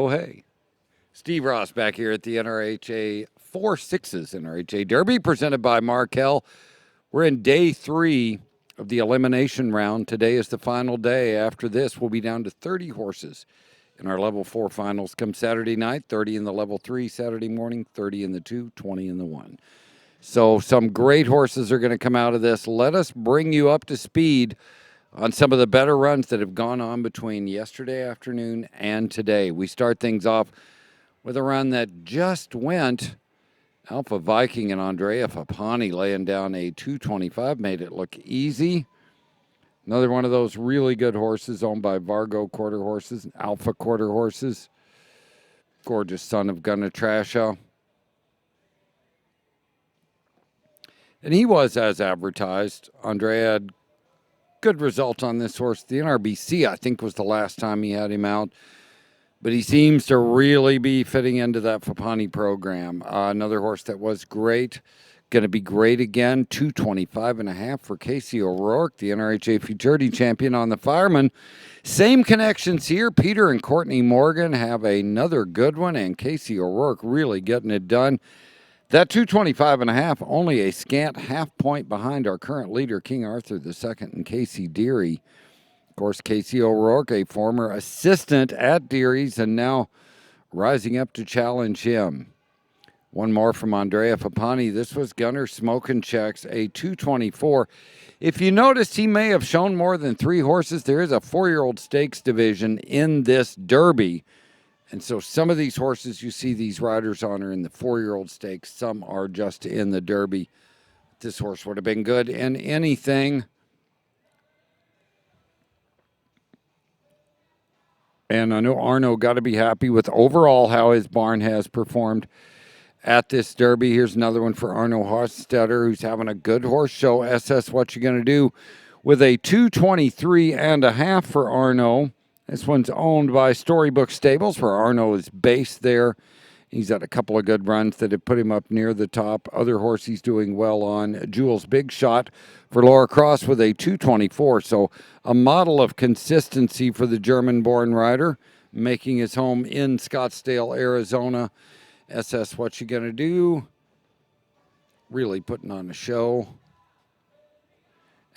Oh, hey. Steve Ross back here at the NRHA 4-6s NRHA Derby presented by Markel. We're in day 3 of the elimination round. Today is the final day. After this, we'll be down to 30 horses in our level 4 finals come Saturday night, 30 in the level 3 Saturday morning, 30 in the 2, 20 in the 1. So some great horses are going to come out of this. Let us bring you up to speed on some of the better runs that have gone on between yesterday afternoon and today. We start things off with a run that just went. Alpha Viking and Andrea Fapani laying down a 225, made it look easy. Another one of those really good horses owned by Vargo Quarter Horses, Alpha Quarter Horses. Gorgeous son of Gunatrasha. And he was as advertised. Andrea had good result on this horse. The NRBC, I think, was the last time he had him out. But he seems to really be fitting into that Fapani program. Another horse that was great, going to be great again, 225.5 for Casey O'Rourke, the NRHA Futurity champion on the Fireman. Same connections here. Peter and Courtney Morgan have another good one, and Casey O'Rourke really getting it done. That 225.5, only a scant half point behind our current leader, King Arthur II, and Casey Deary. Of course, Casey O'Rourke, a former assistant at Deary's, and now rising up to challenge him. One more from Andrea Fapani. This was Gunner Smoking Checks, a 224. If you noticed, he may have shown more than 3 horses. There is a 4-year-old stakes division in this Derby. And so some of these horses you see these riders on are in the 4-year-old stakes. Some are just in the Derby. This horse would have been good in anything. And I know Arno got to be happy with overall how his barn has performed at this Derby. Here's another one for Arno Hostetter, who's having a good horse show. SS, what you going to do with a 223.5 for Arno. This one's owned by Storybook Stables, where Arno is based there. He's had a couple of good runs that have put him up near the top. Other horse he's doing well on, Jules Big Shot for Laura Cross with a 224. So a model of consistency for the German-born rider, making his home in Scottsdale, Arizona. SS, what you gonna do? Really putting on a show.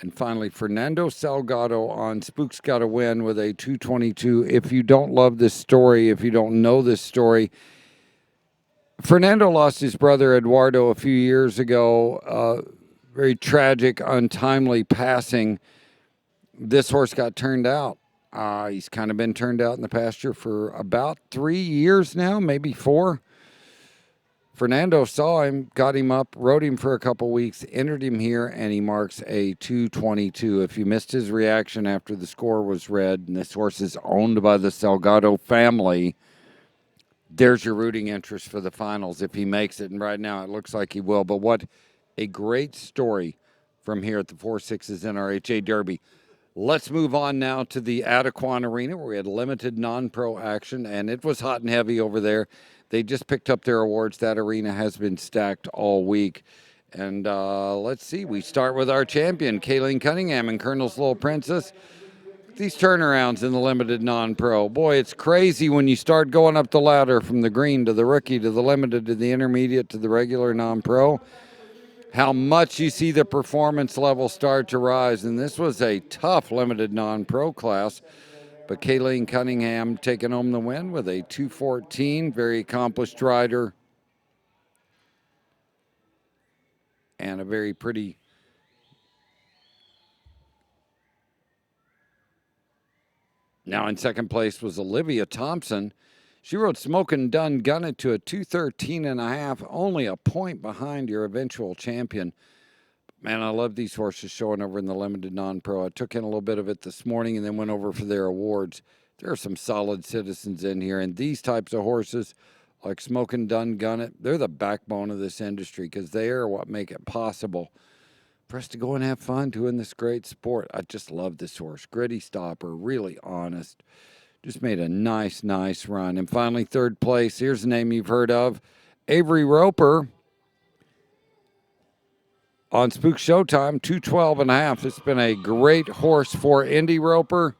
And finally, Fernando Salgado on Spook's Gotta Win with a 222. If you don't love this story, if you don't know this story, Fernando lost his brother Eduardo a few years ago. Very tragic, untimely passing. This horse got turned out. He's kind of been turned out in the pasture for about 3 years now, maybe 4. Fernando saw him, got him up, rode him for a couple weeks, entered him here, and he marks a 222. If you missed his reaction after the score was read, and this horse is owned by the Salgado family, there's your rooting interest for the finals if he makes it. And right now it looks like he will. But what a great story from here at the 4-6s NRHA Derby. Let's move on now to the Adequan Arena, where we had limited non-pro action, and it was hot and heavy over there. They just picked up their awards. That arena has been stacked all week. And let's see. We start with our champion, Kayleen Cunningham and Colonel's Little Princess. These turnarounds in the limited non-pro. Boy, it's crazy when you start going up the ladder from the green to the rookie to the limited to the intermediate to the regular non-pro, how much you see the performance level start to rise. And this was a tough limited non-pro class. But Kayleen Cunningham taking home the win with a 214. Very accomplished rider. And a very pretty Now in second place was Olivia Thompson. She rode Smokin' Done Gun It to a 213.5, only a point behind your eventual champion. Man, I love these horses showing over in the limited non-pro. I took in a little bit of it this morning and then went over for their awards. There are some solid citizens in here, and these types of horses, like Smokin' Done Gun It, they're the backbone of this industry because they are what make it possible for us to go and have fun doing this great sport. I just love this horse. Gritty stopper, really honest. Just made a nice run. And finally, third place, here's a name you've heard of, Avery Roper on Spook Showtime, 212.5. It's been a great horse for Indy Roper.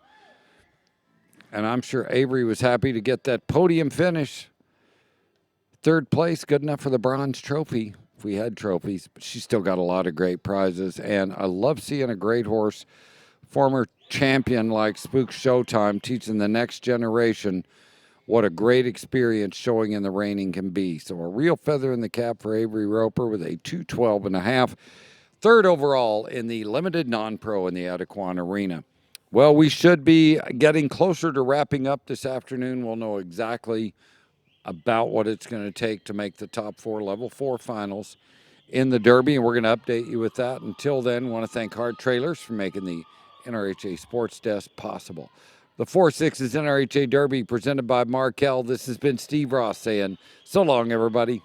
And I'm sure Avery was happy to get that podium finish. Third place, good enough for the bronze trophy, if we had trophies. But she's still got a lot of great prizes. And I love seeing a great horse, former champion like Spook Showtime, teaching the next generation what a great experience showing in the Reining can be. So a real feather in the cap for Avery Roper with a 212.5. Third overall in the limited non-pro in the Adequan Arena. Well, we should be getting closer to wrapping up this afternoon. We'll know exactly about what it's going to take to make the top 4 level 4 finals in the Derby, and we're going to update you with that. Until then, I want to thank Hart Trailers for making the NRHA Sports Desk possible. The 4-6 is NRHA Derby presented by Markel. This has been Steve Ross saying so long, everybody.